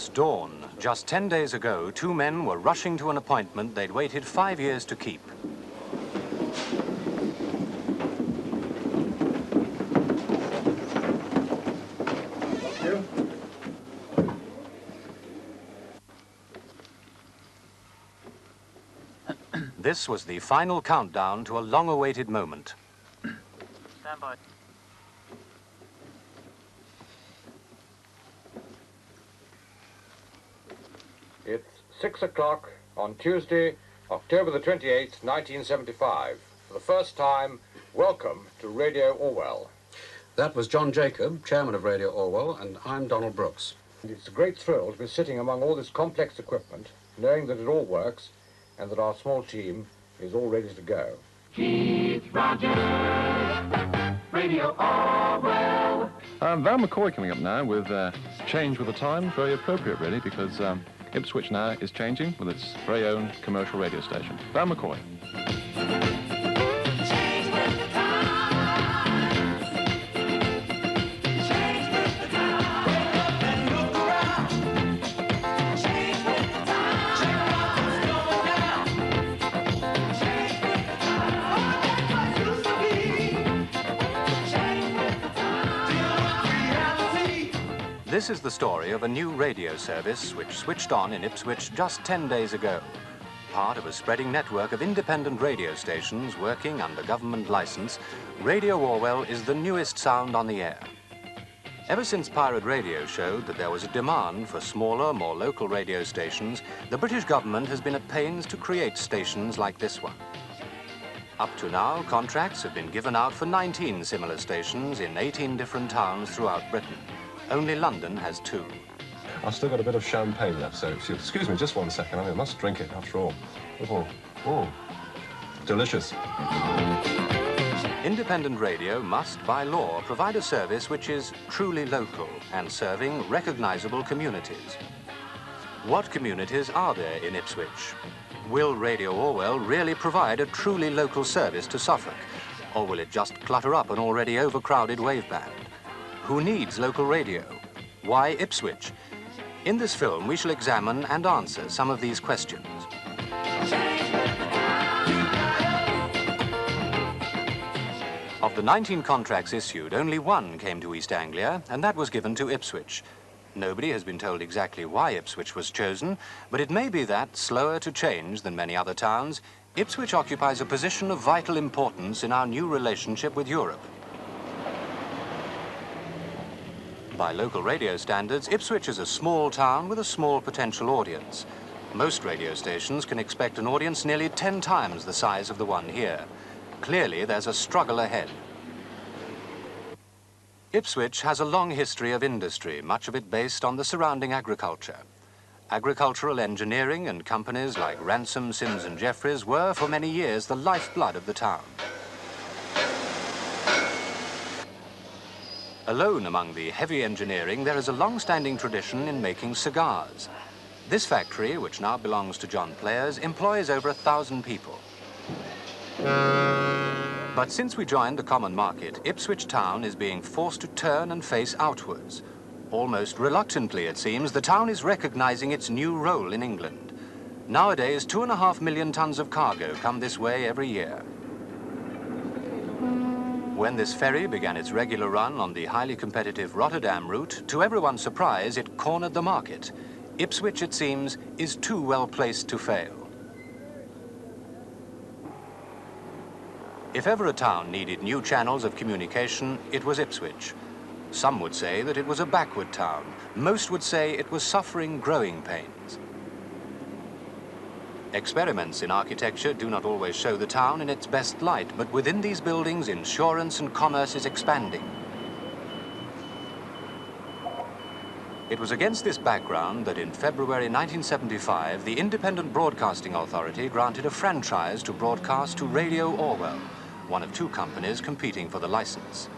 It's dawn. Just 10 days ago, two men were rushing to an appointment they'd waited 5 years to keep. This was the final countdown to a long-awaited moment. Stand by. It's 6 o'clock on Tuesday, October the 28th, 1975. For the first time, welcome to Radio Orwell. That was John Jacob, chairman of Radio Orwell, and I'm Donald Brooks. It's a great thrill to be sitting among all this complex equipment, knowing that it all works and that our small team is all ready to go. Keith Rogers, Radio Orwell. Val McCoy coming up now with Change with the Times. Very appropriate, really, because Ipswich now is changing with its very own commercial radio station. Val McCoy. Change with the times. Change with the times. Wake up and look around. Change with the times. Check out what's going down. Change with the times. Forget what used to be. Change with the times. Deal with reality. This is the story of a new radio service which switched on in Ipswich just 10 days ago. Part of a spreading network of independent radio stations working under government license, Radio Orwell is the newest sound on the air. Ever since pirate radio showed that there was a demand for smaller, more local radio stations, the British government has been at pains to create stations like this one. Up to now, contracts have been given out for 19 similar stations in 18 different towns throughout Britain. Only London has 2. I've still got a bit of champagne left, so if you excuse me just 1 second, I must drink it after all. Oh, delicious. Independent radio must, by law, provide a service which is truly local and serving recognizable communities. What communities are there in Ipswich? Will Radio Orwell really provide a truly local service to Suffolk, or will it just clutter up an already overcrowded waveband? Who needs local radio? Why Ipswich? In this film, we shall examine and answer some of these questions. Of the 19 contracts issued, only one came to East Anglia, and that was given to Ipswich. Nobody has been told exactly why Ipswich was chosen, but it may be that, slower to change than many other towns, Ipswich occupies a position of vital importance in our new relationship with Europe. By local radio standards, Ipswich is a small town with a small potential audience. Most radio stations can expect an audience nearly 10 times the size of the one here. Clearly, there's a struggle ahead. Ipswich has a long history of industry, much of it based on the surrounding agriculture. Agricultural engineering and companies like Ransom, Sims and Jeffries were, for many years, the lifeblood of the town. Alone among the heavy engineering, there is a long-standing tradition in making cigars. This factory, which now belongs to John Players, employs over 1,000 people. But since we joined the common market, Ipswich town is being forced to turn and face outwards. Almost reluctantly, it seems, the town is recognizing its new role in England. Nowadays, 2.5 million tons of cargo come this way every year. When this ferry began its regular run on the highly competitive Rotterdam route, to everyone's surprise, it cornered the market. Ipswich, it seems, is too well placed to fail. If ever a town needed new channels of communication, it was Ipswich. Some would say that it was a backward town. Most would say it was suffering growing pains. Experiments in architecture do not always show the town in its best light, but within these buildings, insurance and commerce is expanding. It was against this background that in February 1975, the Independent Broadcasting Authority granted a franchise to broadcast to Radio Orwell, one of 2 companies competing for the license.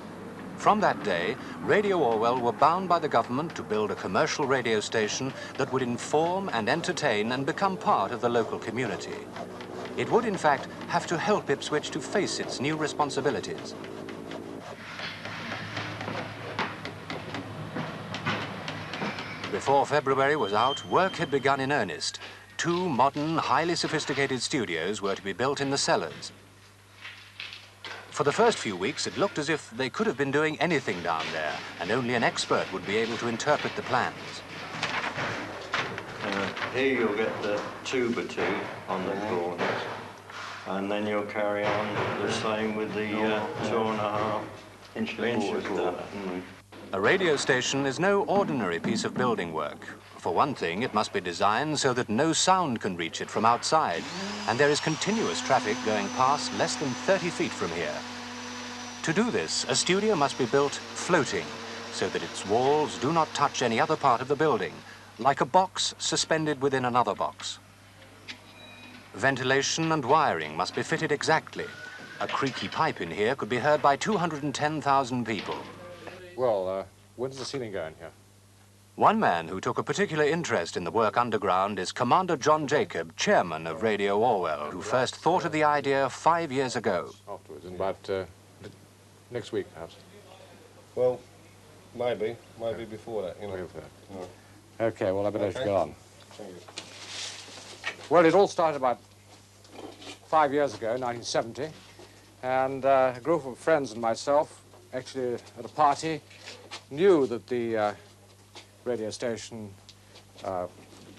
From that day, Radio Orwell were bound by the government to build a commercial radio station that would inform and entertain and become part of the local community. It would, in fact, have to help Ipswich to face its new responsibilities. Before February was out, work had begun in earnest. 2 modern, highly sophisticated studios were to be built in the cellars. For the first few weeks, it looked as if they could have been doing anything down there, and only an expert would be able to interpret the plans. Here you'll get the tuba tube on the corners, and then you'll carry on the same with the 2.5 inch board. A radio station is no ordinary piece of building work. For one thing, it must be designed so that no sound can reach it from outside, and there is continuous traffic going past less than 30 feet from here. To do this, a studio must be built floating, so that its walls do not touch any other part of the building, like a box suspended within another box. Ventilation and wiring must be fitted exactly. A creaky pipe in here could be heard by 210,000 people. Well, when's the ceiling going here? One man who took a particular interest in the work underground is Commander John Jacob, chairman of Radio Orwell, who first thought of the idea 5 years ago. Afterwards, in about next week, perhaps. Well, maybe before that, you know. Okay, well, I better let you Okay. go on. Thank you. Well, it all started about 5 years ago, 1970, and a group of friends and myself, actually at a party, knew that the radio station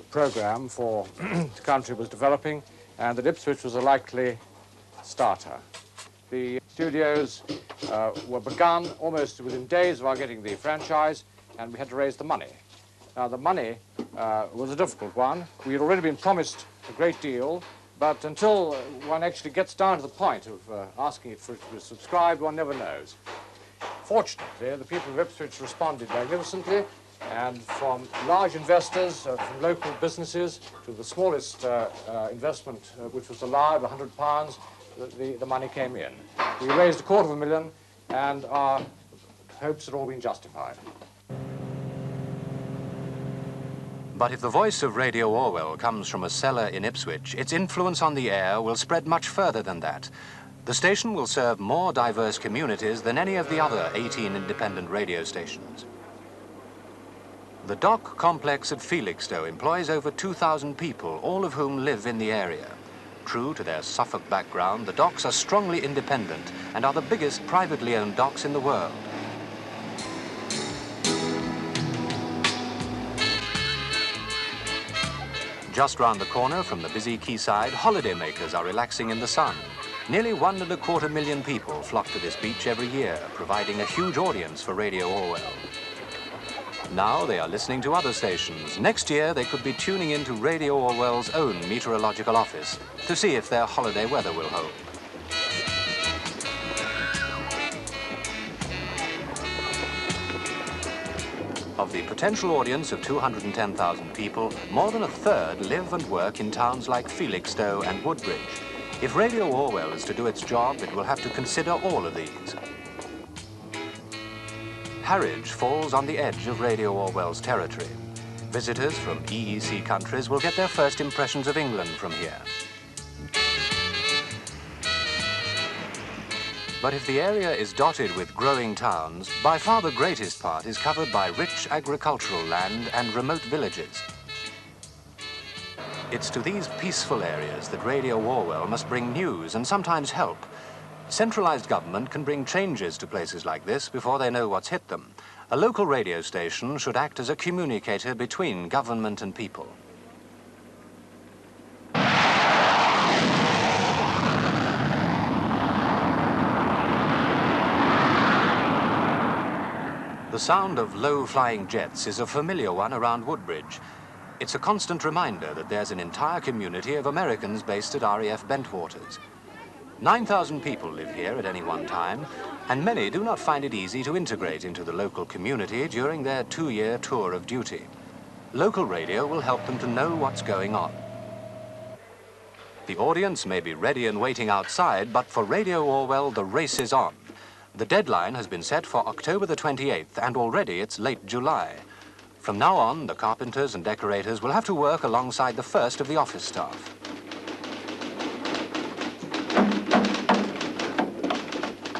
program for the country was developing, and that Ipswich was a likely starter. The studios were begun almost within days of our getting the franchise, and we had to raise the money. Now, the money was a difficult one. We had already been promised a great deal, but until one actually gets down to the point of asking it for it to be subscribed, one never knows. Fortunately, the people of Ipswich responded magnificently, and from large investors, from local businesses, to the smallest investment, which was allowed, £100, the money came in. We raised £250,000, and our hopes had all been justified. But if the voice of Radio Orwell comes from a cellar in Ipswich, its influence on the air will spread much further than that. The station will serve more diverse communities than any of the other 18 independent radio stations. The dock complex at Felixstowe employs over 2,000 people, all of whom live in the area. True to their Suffolk background, the docks are strongly independent and are the biggest privately owned docks in the world. Just round the corner from the busy quayside, holidaymakers are relaxing in the sun. Nearly 1.25 million people flock to this beach every year, providing a huge audience for Radio Orwell. Now they are listening to other stations. Next year they could be tuning into Radio Orwell's own meteorological office to see if their holiday weather will hold. Of the potential audience of 210,000 people, more than a third live and work in towns like Felixstowe and Woodbridge. If Radio Orwell is to do its job, it will have to consider all of these. Harwich falls on the edge of Radio Orwell's territory. Visitors from EEC countries will get their first impressions of England from here. But if the area is dotted with growing towns, by far the greatest part is covered by rich agricultural land and remote villages. It's to these peaceful areas that Radio Orwell must bring news and sometimes help. Centralized government can bring changes to places like this before they know what's hit them. A local radio station should act as a communicator between government and people. The sound of low-flying jets is a familiar one around Woodbridge. It's a constant reminder that there's an entire community of Americans based at RAF Bentwaters. 9,000 people live here at any one time, and many do not find it easy to integrate into the local community during their 2-year tour of duty. Local radio will help them to know what's going on. The audience may be ready and waiting outside, but for Radio Orwell, the race is on. The deadline has been set for October the 28th, and already it's late July. From now on, the carpenters and decorators will have to work alongside the first of the office staff.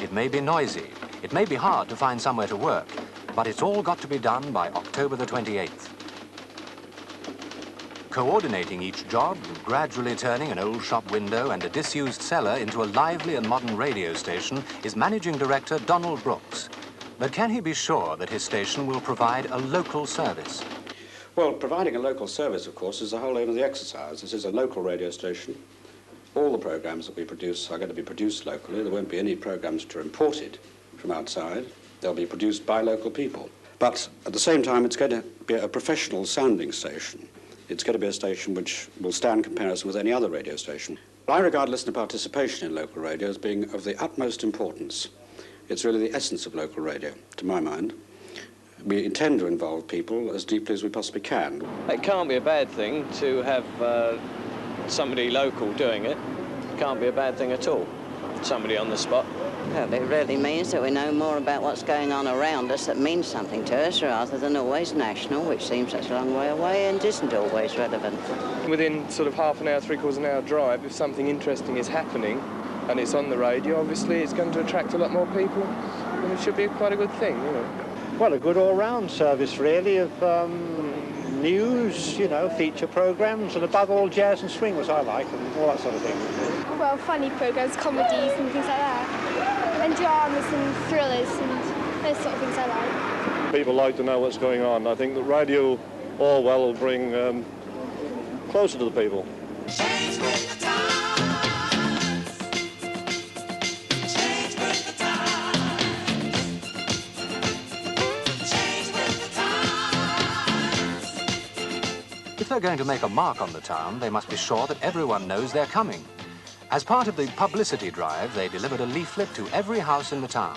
It may be noisy, it may be hard to find somewhere to work, but it's all got to be done by October the 28th. Coordinating each job, gradually turning an old shop window and a disused cellar into a lively and modern radio station, is Managing Director Donald Brooks. But can he be sure that his station will provide a local service? Well, providing a local service, of course, is the whole aim of the exercise. This is a local radio station. All the programmes that we produce are going to be produced locally. There won't be any programmes that are imported from outside. They'll be produced by local people. But at the same time, it's going to be a professional sounding station. It's going to be a station which will stand comparison with any other radio station. I regard listener participation in local radio as being of the utmost importance. It's really the essence of local radio, to my mind. We intend to involve people as deeply as we possibly can. It can't be a bad thing to have somebody local doing it. It can't be a bad thing at all. Somebody on the spot. Well, it really means that we know more about what's going on around us that means something to us rather than always national, which seems such a long way away and isn't always relevant. Within sort of half an hour, three-quarters of an hour drive, if something interesting is happening and it's on the radio, obviously it's going to attract a lot more people and it should be quite a good thing, you know. Well, a good all-round service, really, of news, you know, feature programmes, and above all, jazz and swing, which I like, and all that sort of thing. Well, funny programmes, comedies and things like that, and dramas and thrillers and those sort of things I like. People like to know what's going on. I think that Radio Orwell will bring closer to the people. Change with the times. Change with the times. Change with the times. If they're going to make a mark on the town, they must be sure that everyone knows they're coming. As part of the publicity drive, they delivered a leaflet to every house in the town.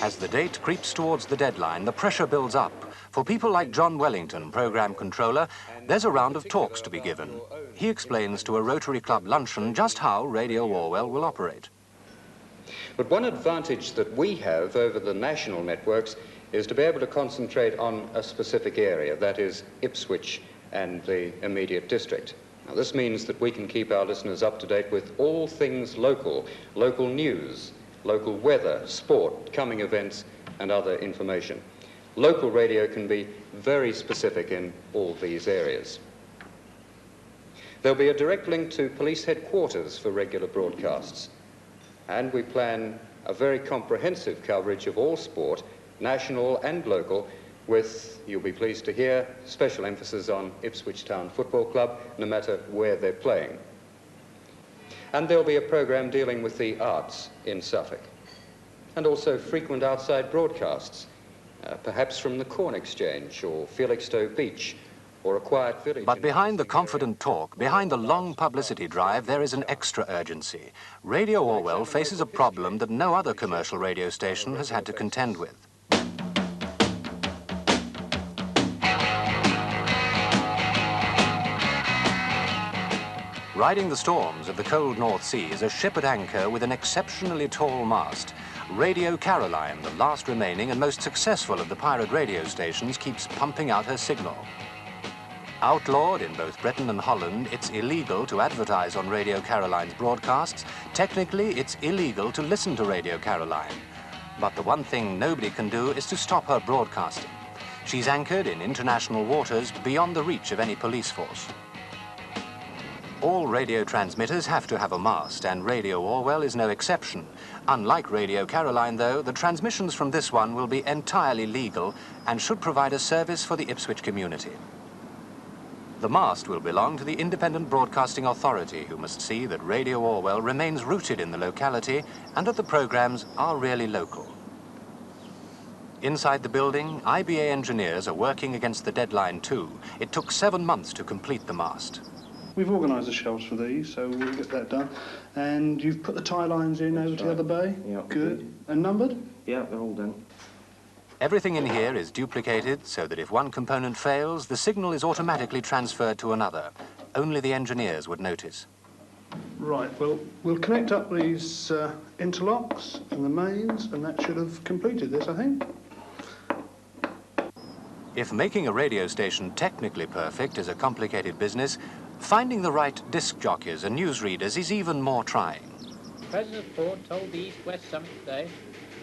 As the date creeps towards the deadline, the pressure builds up. For people like John Wellington, programme controller, there's a round of talks to be given. He explains to a Rotary Club luncheon just how Radio Orwell will operate. But one advantage that we have over the national networks is to be able to concentrate on a specific area, that is Ipswich and the immediate district. Now, this means that we can keep our listeners up to date with all things local, local news, local weather, sport, coming events, and other information. Local radio can be very specific in all these areas. There'll be a direct link to police headquarters for regular broadcasts, and we plan a very comprehensive coverage of all sport, national and local, with, you'll be pleased to hear, special emphasis on Ipswich Town Football Club, no matter where they're playing. And there'll be a programme dealing with the arts in Suffolk, and also frequent outside broadcasts, perhaps from the Corn Exchange or Felixstowe Beach, or a quiet village. But behind the confident talk, behind the long publicity drive, there is an extra urgency. Radio Orwell faces a problem that no other commercial radio station has had to contend with. Riding the storms of the cold North Sea is a ship at anchor with an exceptionally tall mast. Radio Caroline, the last remaining and most successful of the pirate radio stations, keeps pumping out her signal. Outlawed in both Britain and Holland, it's illegal to advertise on Radio Caroline's broadcasts. Technically, it's illegal to listen to Radio Caroline. But the one thing nobody can do is to stop her broadcasting. She's anchored in international waters beyond the reach of any police force. All radio transmitters have to have a mast, and Radio Orwell is no exception. Unlike Radio Caroline, though, the transmissions from this one will be entirely legal and should provide a service for the Ipswich community. The mast will belong to the Independent Broadcasting Authority, who must see that Radio Orwell remains rooted in the locality and that the programmes are really local. Inside the building, IBA engineers are working against the deadline too. It took 7 months to complete the mast. We've organised the shelves for these, so we'll get that done. And you've put the tie lines in over to the other bay? Yeah. Good. And numbered? Yeah, they're all done. Everything in here is duplicated so that if one component fails, the signal is automatically transferred to another. Only the engineers would notice. Right, well, we'll connect up these interlocks and the mains, and that should have completed this, I think. If making a radio station technically perfect is a complicated business, finding the right disc jockeys and newsreaders is even more trying. President Ford told the East-West Summit today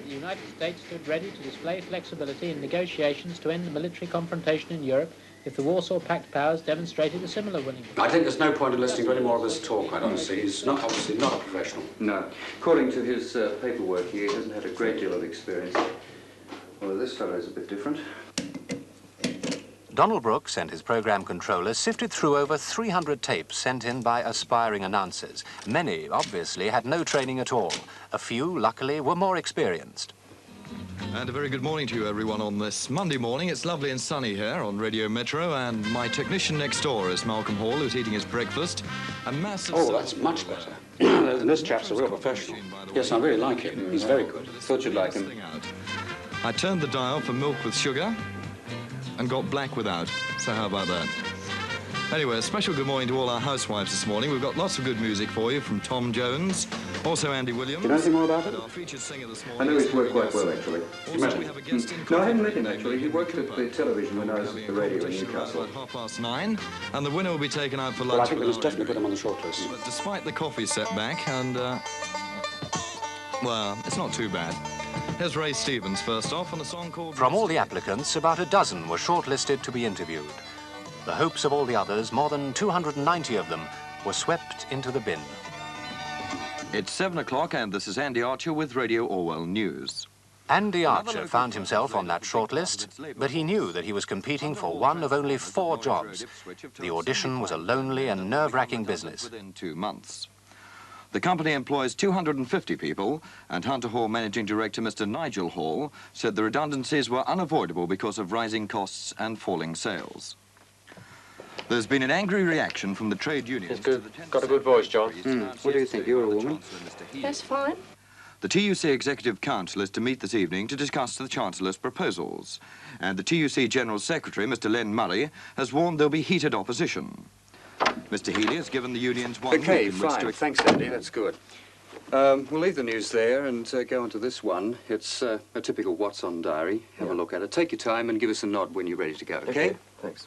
the United States stood ready to display flexibility in negotiations to end the military confrontation in Europe if the Warsaw Pact powers demonstrated a similar willingness. I think there's no point in listening to any more of this talk, quite honestly. He's obviously not a professional. No. According to his paperwork here, he hasn't had a great deal of experience. Well, this fellow is a bit different. Donald Brooks and his program controller sifted through over 300 tapes sent in by aspiring announcers. Many, obviously, had no training at all. A few, luckily, were more experienced. And a very good morning to you, everyone, on this Monday morning. It's lovely and sunny here on Radio Metro, and my technician next door is Malcolm Hall, who's eating his breakfast. A massive... Oh, that's much better. This chap's a real professional. Yes, I really like him. He's very good. Thought you'd like him. I turned the dial for milk with sugar and got black without. So how about that? Anyway, a special good morning to all our housewives this morning. We've got lots of good music for you from Tom Jones, also Andy Williams. Do you know anything more about it? Our featured singer this morning. I know he's worked quite well, actually. You met him? No, I haven't met him, actually. He worked at the television when I was at the radio in Newcastle. At 9:30, and the winner will be taken out for lunch. Well, I think we must definitely put him on the short list. But despite the coffee setback, and, well, it's not too bad. Here's Ray Stevens first off on a song called... From all the applicants, about a dozen were shortlisted to be interviewed. The hopes of all the others, more than 290 of them, were swept into the bin. It's 7 o'clock, and this is Andy Archer with Radio Orwell News. Andy Archer found himself on that shortlist, but he knew that he was competing for one of only 4 jobs. The audition was a lonely and nerve-wracking business. Within 2 months. The company employs 250 people, and Hunter Hall Managing Director Mr. Nigel Hall said the redundancies were unavoidable because of rising costs and falling sales. There's been an angry reaction from the trade unions. It's good. Got a good voice, John. What do you think? You're a woman? That's fine. The TUC Executive Council is to meet this evening to discuss the Chancellor's proposals. And the TUC General Secretary, Mr. Len Murray, has warned there'll be heated opposition. Mr. Healy has given the unions one Okay, week in which fine. to... Thanks, Andy. That's good. We'll leave the news there and go on to this one. It's a typical What's On diary. Have a look at it. Take your time and give us a nod when you're ready to go, okay? Thanks.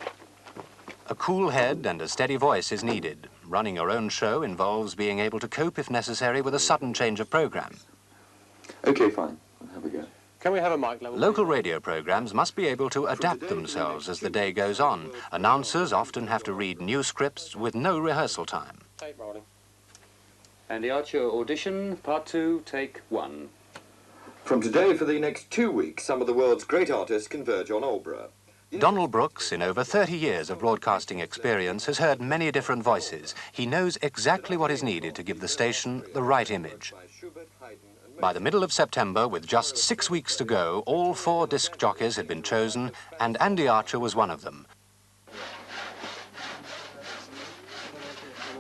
A cool head and a steady voice is needed. Running your own show involves being able to cope, if necessary, with a sudden change of program. Okay, fine. We'll have a go. Can we have a mic level? Local radio programs must be able to adapt themselves as the day goes on. Announcers often have to read new scripts with no rehearsal time. Tape rolling. Andy Archer, audition, part 2, take 1. From today for the next 2 weeks, some of the world's great artists converge on Aldeburgh. Donald Brooks, in over 30 years of broadcasting experience, has heard many different voices. He knows exactly what is needed to give the station the right image. By the middle of September, with just 6 weeks to go, all 4 disc jockeys had been chosen, and Andy Archer was one of them.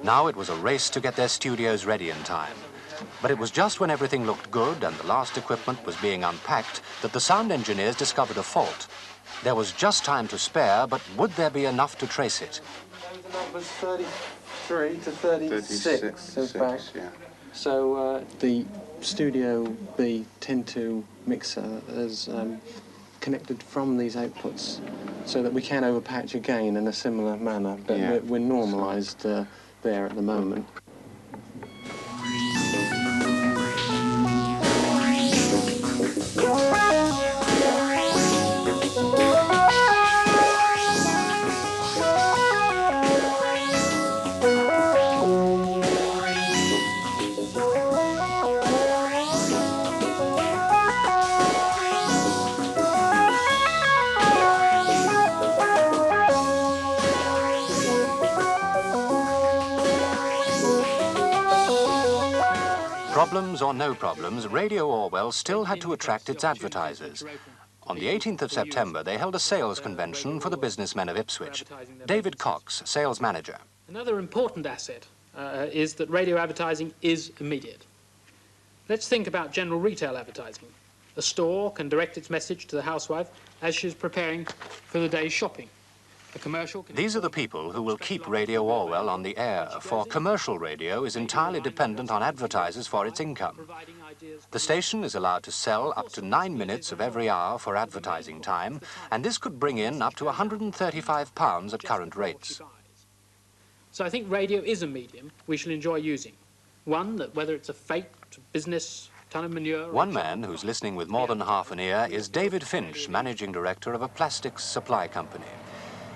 Now it was a race to get their studios ready in time. But it was just when everything looked good and the last equipment was being unpacked that the sound engineers discovered a fault. There was just time to spare, but would there be enough to trace it? The numbers 33 to 36, in fact. Yeah. So the Studio B 10.2 mixer is connected from these outputs so that we can overpatch again in a similar manner, but Yeah. we're normalised there at the moment. Problems or no problems, Radio Orwell still had to attract its advertisers. On the 18th of September, they held a sales convention for the businessmen of Ipswich. David Cox, sales manager. Another important asset is that radio advertising is immediate. Let's think about general retail advertising. A store can direct its message to the housewife as she's preparing for the day's shopping. A commercial can... These are the people who will keep Radio Orwell on the air, for commercial radio is entirely dependent on advertisers for its income. The station is allowed to sell up to 9 minutes of every hour for advertising time, and this could bring in up to £135 at current rates. So I think radio is a medium we shall enjoy using. One that, whether it's a fete, business, ton of manure. One man who's listening with more than half an ear is David Finch, managing director of a plastics supply company.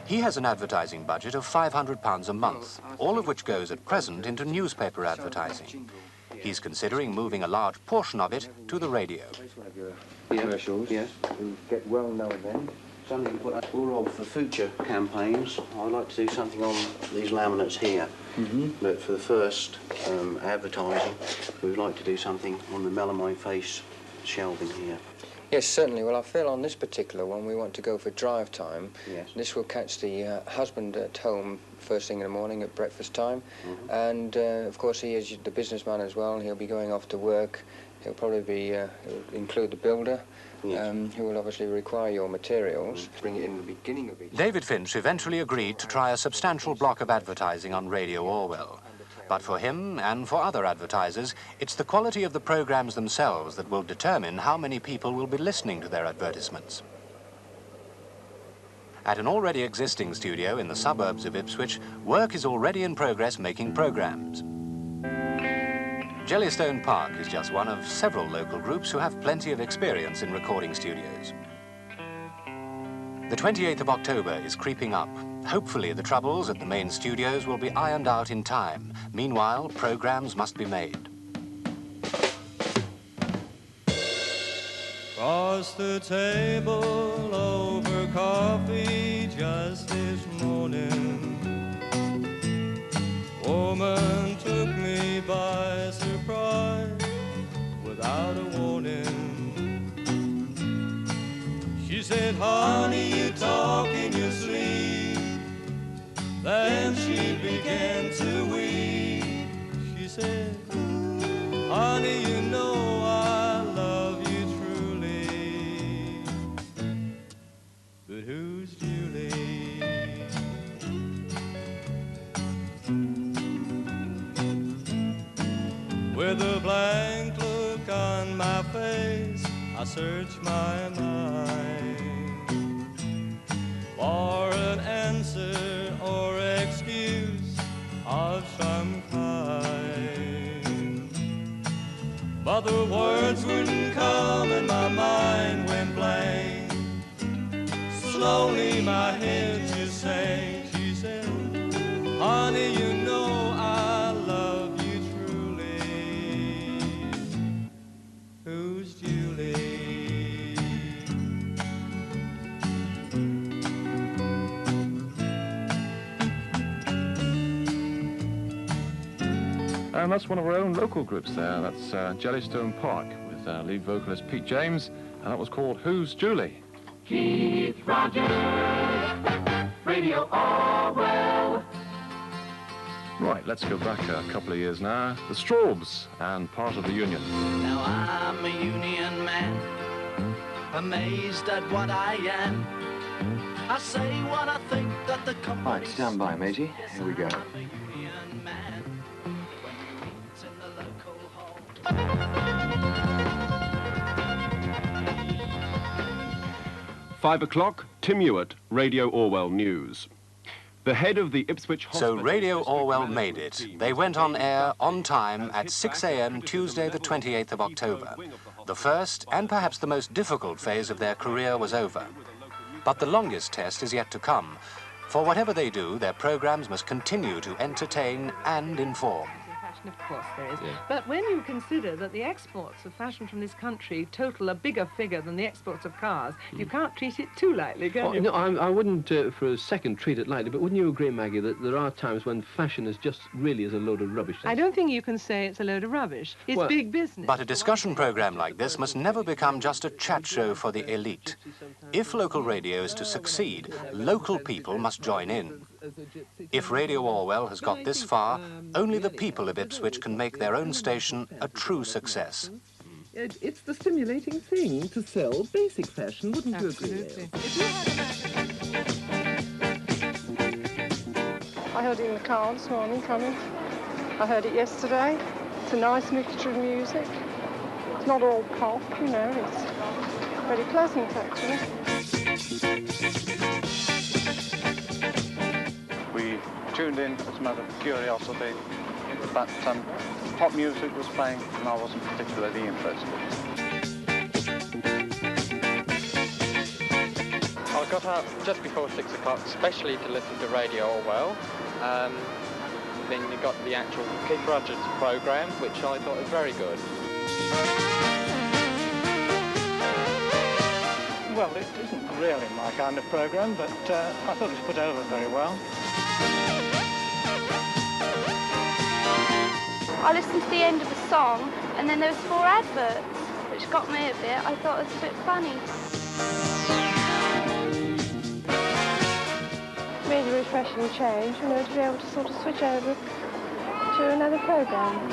He has an advertising budget of £500 a month, all of which goes at present into newspaper advertising. He's considering moving a large portion of it to the radio. Commercials, yes, who get well known then. Something you put all of for future campaigns. I'd like to do something on these laminates here. But for the first advertising, we'd like to do something on the melamine face shelving here. Yes, certainly. Well, I feel on this particular one we want to go for drive time. Yes. This will catch the husband at home first thing in the morning at breakfast time. And, of course, he is the businessman as well. He'll be going off to work. He'll probably be, he'll include the builder, who will obviously require your materials. Bring it in the beginning of each. David Finch eventually agreed to try a substantial block of advertising on Radio Orwell. But for him and for other advertisers, it's the quality of the programs themselves that will determine how many people will be listening to their advertisements. At an already existing studio in the suburbs of Ipswich, work is already in progress making programs. Jellystone Park is just one of several local groups who have plenty of experience in recording studios. The 28th of October is creeping up. Hopefully the troubles at the main studios will be ironed out in time. Meanwhile, programs must be made. Across the table over coffee just this morning, woman took me by surprise without a warning. She said, honey, you talk in your sleep. Then she began to weep. She said, honey, you know I love you truly. But who's Julie? With a blank look on my face, I search my mind for an answer or excuse of some kind. But the words wouldn't come and my mind went blank. Slowly my head just sank. She said, honey, you know I love you truly. Who's Julie? And that's one of our own local groups there. That's Jellystone Park with lead vocalist Pete James, and that was called Who's Julie? Keith Rogers, Radio Orwell. Right, let's go back a couple of years now. The Straubs and Part of the Union. Now I'm a union man, amazed at what I am. I say what I think that the company. Right, stand by, matey. Here we go. 5 o'clock, Tim Ewart, Radio Orwell News. The head of the Ipswich Hospital... So Radio Orwell made it. They went on air on time at 6 a.m. Tuesday the 28th of October. The first and perhaps the most difficult phase of their career was over. But the longest test is yet to come. For whatever they do, their programs must continue to entertain and inform. Of course there is. Yeah. But when you consider that the exports of fashion from this country total a bigger figure than the exports of cars, you can't treat it too lightly, can you? No, I wouldn't for a second treat it lightly, but wouldn't you agree, Maggie, that there are times when fashion is just really is a load of rubbish? I don't think you can say it's a load of rubbish. It's big business. But a discussion program like this must never become just a chat show for the elite. If local radio is to succeed, local people must join in. If Radio Orwell has got this far, only the people of Ipswich can make their own station a true success. It's the stimulating thing to sell basic fashion, wouldn't you agree? I heard it in the car this morning coming. I heard it yesterday. It's a nice mixture of music. It's not all pop, you know, it's very pleasant actually. We tuned in as a matter of curiosity. but pop music was playing and I wasn't particularly interested. I got up just before 6 o'clock, especially to listen to Radio Orwell. Then you got the actual Keith Rogers programme, which I thought was very good. Well, it isn't really my kind of programme, but I thought it was put over very well. I listened to the end of the song, and then there was 4 adverts, which got me a bit. I thought it was a bit funny. Really refreshing change, you know, to be able to sort of switch over to another programme.